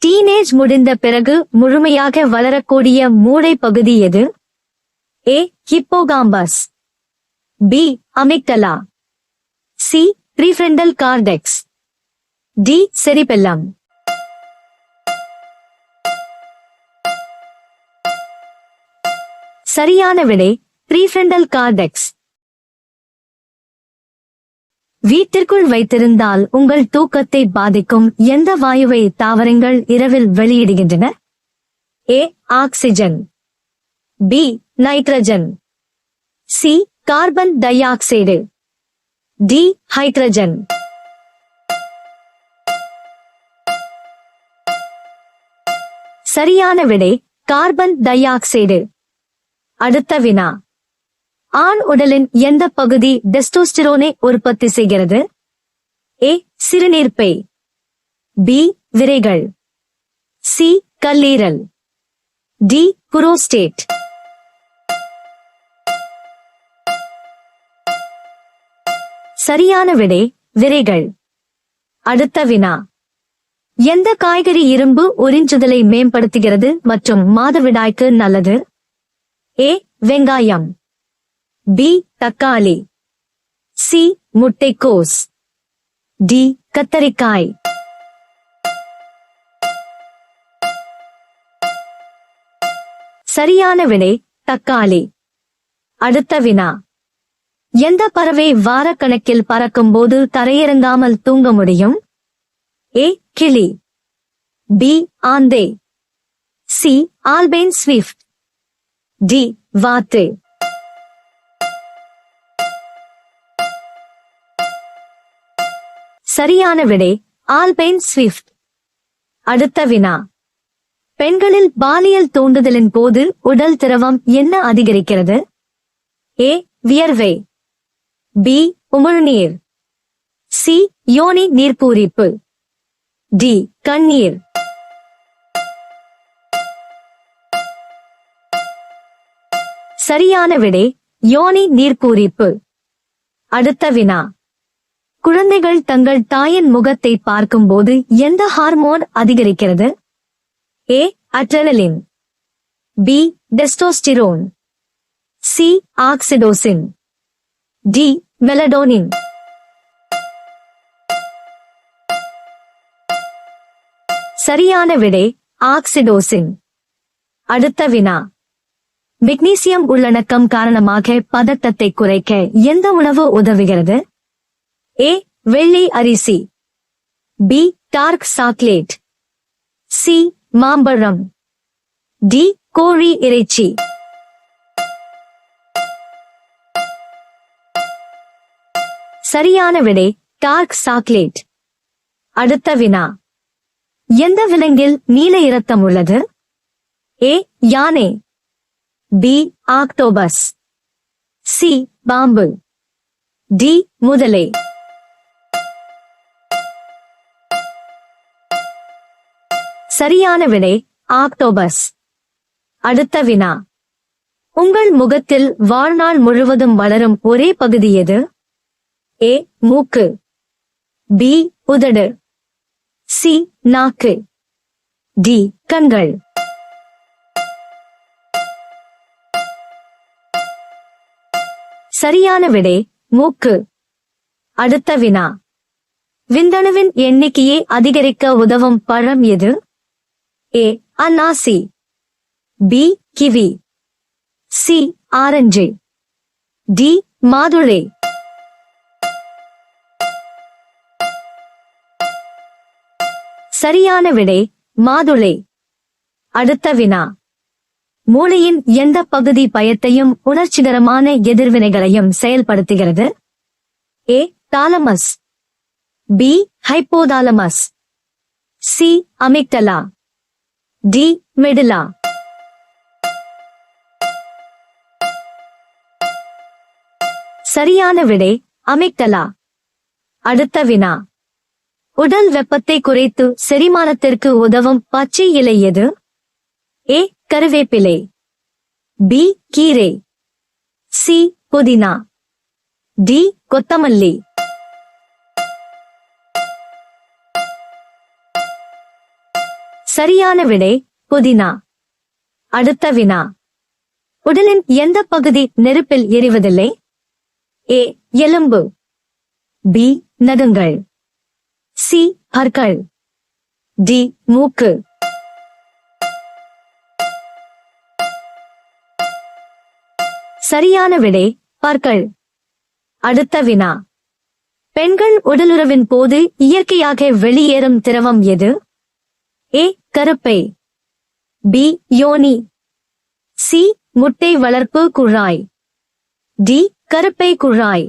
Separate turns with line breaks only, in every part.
Teenage முடிந்த பிறகு முழுமையாக வளரக்கூடிய மூளை பகுதி எது? A. Hippocampus, B. Amygdala, C. Prefrontal cortex, D. Cerebellum. சரியான விடை ப்ரீஃப்ரண்டல் கார்டெக்ஸ். வீட்டிற்குள் வைத்திருந்தால் உங்கள் தூக்கத்தை பாதிக்கும் எந்த வாயுவை தாவரங்கள் இரவில் வெளியிடுகின்றன? A. Oxygen, B. Nitrogen, C. Carbon dioxide, D. Hydrogen. சரியான விடை கார்பன் டை ஆக்சைடு. அடுத்த வினா. ஆண் உடலின் எந்த பகுதி டெஸ்டோஸ்டிரோனை உற்பத்தி செய்கிறது? ஏ. சிறுநீர்ப்பை, பி. விரைகள், சி. கல்லீரல், டி. புரோஸ்டேட். சரியான விடை விரைகள். அடுத்த வினா. எந்த காய்கறி இரும்பு உறிஞ்சுதலை மேம்படுத்துகிறது மற்றும் மாதவிடாய்க்கு நல்லது? ஏ. வெங்காயம், பி. தக்காளி, சி. முட்டைக்கோஸ், டி. கத்தரிக்காய். சரியான விடை தக்காளி. அடுத்த வினா. எந்த பறவை வாரக்கணக்கில் பறக்கும்போது தரையிறங்காமல் தூங்க முடியும்? ஏ. கிளி, பி. ஆந்தை, சி. Alpine Swift, D. வாத்து. சரியான விடை ஆல்பைன் ஸ்விஃப்ட். அடுத்த வினா. பெண்களில் பாலியல் தூண்டுதலின் போது உடல் திரவம் என்ன அதிகரிக்கிறது? ஏ. வியர்வை, பி. உமிழ்நீர், சி. யோனி நீர்ப்பூரிப்பு, டி. கண்ணீர். சரியான விடை யோனி நீர்ப்பூரிப்பு. அடுத்த வினா. குழந்தைகள் தங்கள் தாயின் முகத்தை பார்க்கும்போது எந்த ஹார்மோன் அதிகரிக்கிறது? A. Adrenaline, B. Testosterone, C. Oxytocin, D. Melatonin. சரியான விடை ஆக்சிடோசின். அடுத்த வினா. மெக்னீசியம் உள்ளடக்கம் காரணமாக பதட்டத்தை குறைக்க எந்த உணவு உதவுகிறது? ஏ. வெள்ளை அரிசி, பி. Dark chocolate, C. மாம்பழம், டி. கோழி இறைச்சி. சரியான விடை டார்க் சாக்லேட். அடுத்த வினா. எந்த விலங்கில் நீல இரத்தம் உள்ளது? ஏ. யானை, பி. Octopus, C. பாம்பு, டி. முதலை. சரியான விடை ஆக்டோபஸ். அடுத்த வினா. உங்கள் முகத்தில் வாழ்நாள் முழுவதும் வளரும் ஒரே பகுதி எது? ஏ. மூக்கு, பி. உதடு, சி. நாக்கு, டி. கண்கள். சரியான விடை மூக்கு. அடுத்த வினா. விந்தணுவின் எண்ணிக்கையை அதிகரிக்க உதவும் பழம் எது? ஏ. அன்னாசி, பி. Kiwi, C. ஆரஞ்சு, டி. மாதுளை. சரியான விடை மாதுளை. அடுத்த வினா. மூளையின் எந்த பகுதி பயத்தையும் உணர்ச்சிகரமான எதிர்வினைகளையும் செயல்படுத்துகிறது? A. Thalamus, B. Hypothalamus, C. Amygdala, D. Medulla. சரியான விடை அமிக்டலா. அடுத்த வினா. உடல் வெப்பத்தை குறைத்து செரிமானத்திற்கு உதவும் பச்சை இலை எது? ஏ. கருவேப்பிலை, பி. கீரை, சி. புதினா, டி. கொத்தமல்லி. சரியான விடை புதினா. அடுத்த வினா. உடலின் எந்த பகுதி நெருப்பில் எரிவதில்லை? ஏ எலும்பு, பி நகங்கள், சி பற்கள், டி மூக்கு. சரியான விடை பற்கள். அடுத்த வினா. பெண்கள் உடலுறவின் போது இயற்கையாக வெளியேறும் திரவம் எது? ஏ கருப்பை, பி யோனி, சி முட்டை வளர்ப்பு குழாய், டி கருப்பை குழாய்.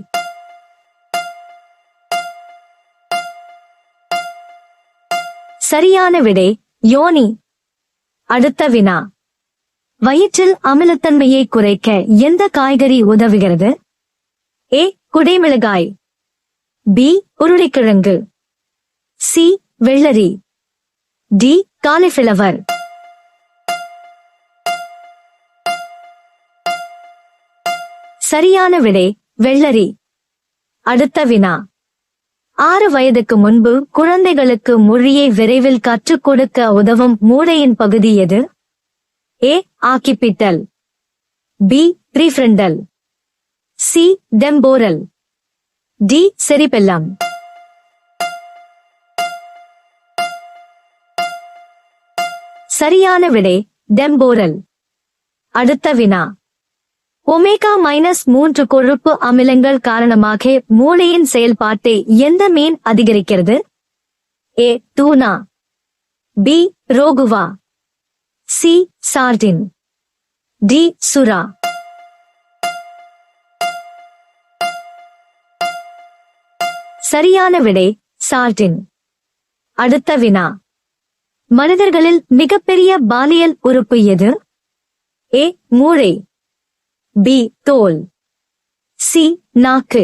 சரியான விடை யோனி. அடுத்த வினா. வயிற்றில் அமிலத்தன்மையை குறைக்க எந்த காய்கறி உதவுகிறது? ஏ குடைமிளகாய், பி உருளைக்கிழங்கு, சி வெள்ளரி, டி காலிஃபிளவர். சரியான விடை வெள்ளரி. அடுத்த வினா. 6 வயதுக்கு முன்பு குழந்தைகளுக்கு மொழியை விரைவில் கற்றுக் கொடுக்க உதவும் மூளையின் பகுதி எது? A occipital, B prefrontal, C temporal, D cerebellum. சரியான விடை டெம்போரல். அடுத்த வினா. ஒமேகா-3 கொழுப்பு அமிலங்கள் காரணமாக மூளையின் செயல்பாட்டை எந்த மீன் அதிகரிக்கிறது? ஏ டூனா, பி ரோகுவா, சி சார்டின், டி சுறா. சரியான விடை சார்டின். அடுத்த வினா. மனிதர்களில் மிகப்பெரிய பாலியல் உறுப்பு எது? ஏ மூளை, பி தோல், சி நாக்கு,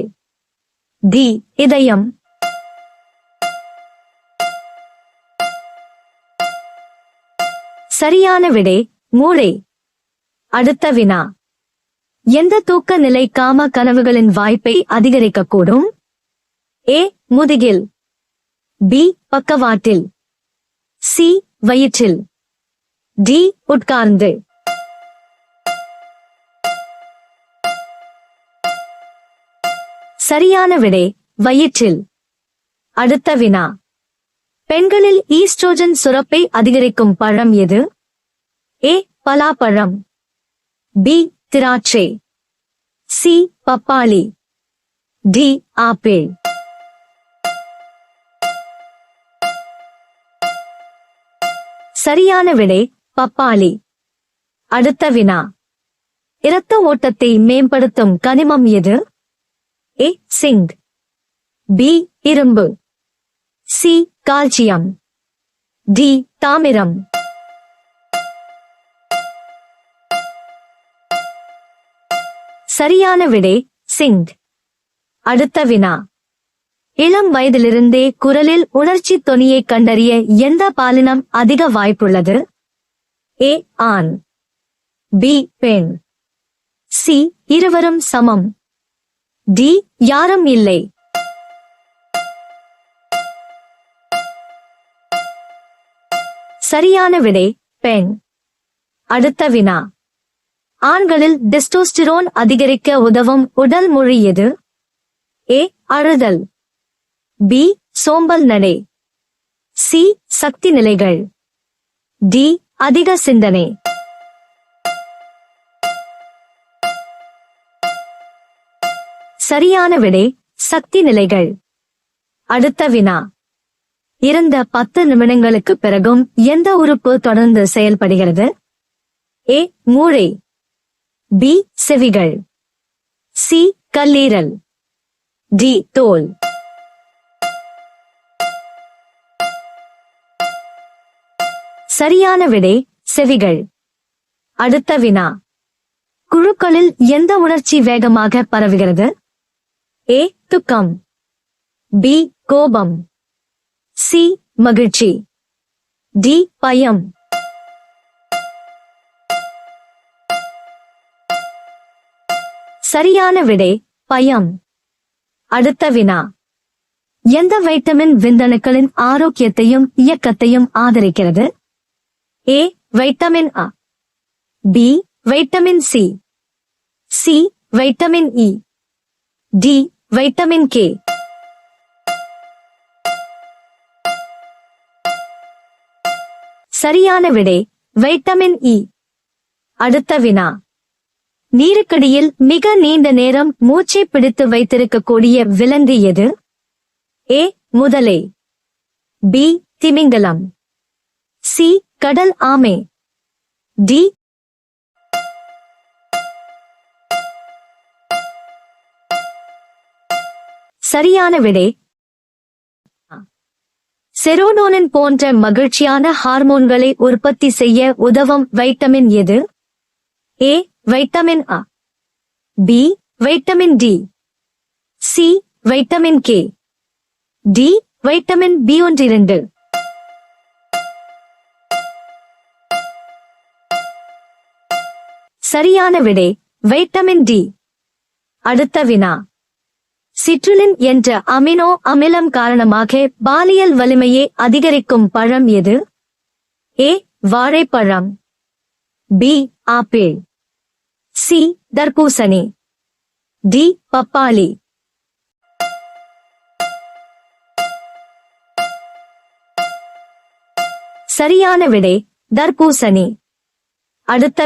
டி இதயம். சரியான விடை மூளை. அடுத்த வினா. எந்த தூக்க நிலை காம கனவுகளின் வாய்ப்பை அதிகரிக்கக்கூடும்? ஏ முதுகில், பி பக்கவாட்டில், சி வயிற்றில், டி உட்கார்ந்து. சரியான விடை வயிற்றில். அடுத்த வினா. பெண்களில் ஈஸ்ட்ரோஜன் சுரப்பை அதிகரிக்கும் பழம் எது? ஏ பலாப்பழம், பி திராட்சை, சி பப்பாளி, டி ஆப்பிள். சரியான விடை பப்பாளி. அடுத்த வினா. இரத்த ஓட்டத்தை மேம்படுத்தும் கனிமம் எது? ஏ சிங்க், பி இரும்பு, சி கால்சியம், டி தாமிரம். சரியான விடை சிங்க். அடுத்த வினா. இளம் வயதிலிருந்தே குரலில் உணர்ச்சி தொனியை கண்டறிய எந்த பாலினம் அதிக வாய்ப்புள்ளது? ஏ ஆண், பி பெண், சி இருவரும் சமம், டி யாரும் இல்லை. சரியான விடை பெண். அடுத்த வினா. ஆண்களில் டெஸ்டோஸ்டிரோன் அதிகரிக்க உதவும் உடல் மொழி எது? ஏ அழுதல், பி சோம்பல் நடை, சி சக்தி நிலைகள், டி அதிக சிந்தனை. சரியான விடை சக்தி நிலைகள். அடுத்த வினா. இறந்த 10 நிமிடங்களுக்கு பிறகும் எந்த உறுப்பு தொடர்ந்து செயல்படுகிறது? ஏ மூளை, பி செவிகள், சி கல்லீரல், டி தோல். சரியான விடை செவிகள். அடுத்த வினா. குழுக்களில் எந்த உணர்ச்சி வேகமாக பரவுகிறது? ஏ துக்கம், பி கோபம், சி மகிழ்ச்சி, டி பயம். சரியான விடை பயம். அடுத்த வினா. எந்த வைட்டமின் விந்தணுக்களின் ஆரோக்கியத்தையும் இயக்கத்தையும் ஆதரிக்கிறது? ஏ வைட்டமின் அ, B vitamin C, C vitamin இ, டி வைட்டமின் கே. சரியான விடை வைட்டமின் இ. அடுத்த வினா. நீருக்கடியில் மிக நீண்ட நேரம் மூச்சை பிடித்து வைத்திருக்கக்கூடிய விலங்கு எது? ஏ முதலை, பி திமிங்கலம், சி கடல் ஆமை, டி சரியான விடை செரோடோனின் போன்ற மகிழ்ச்சியான ஹார்மோன்களை உற்பத்தி செய்ய உதவும் வைட்டமின் எது? ஏ வைட்டமின் அ, B vitamin D, C vitamin K, D vitamin B12. சரியான விடை வைட்டமின் டி. அடுத்த வினா. சிட்ருலின் என்ற அமினோ அமிலம் காரணமாக பாலியல் வலிமையை அதிகரிக்கும் பழம் எது? ஏ வாழைப்பழம், பி ஆப்பிள், சி தர்பூசணி, டி பப்பாளி. சரியான விடை தர்பூசணி. அடுத்த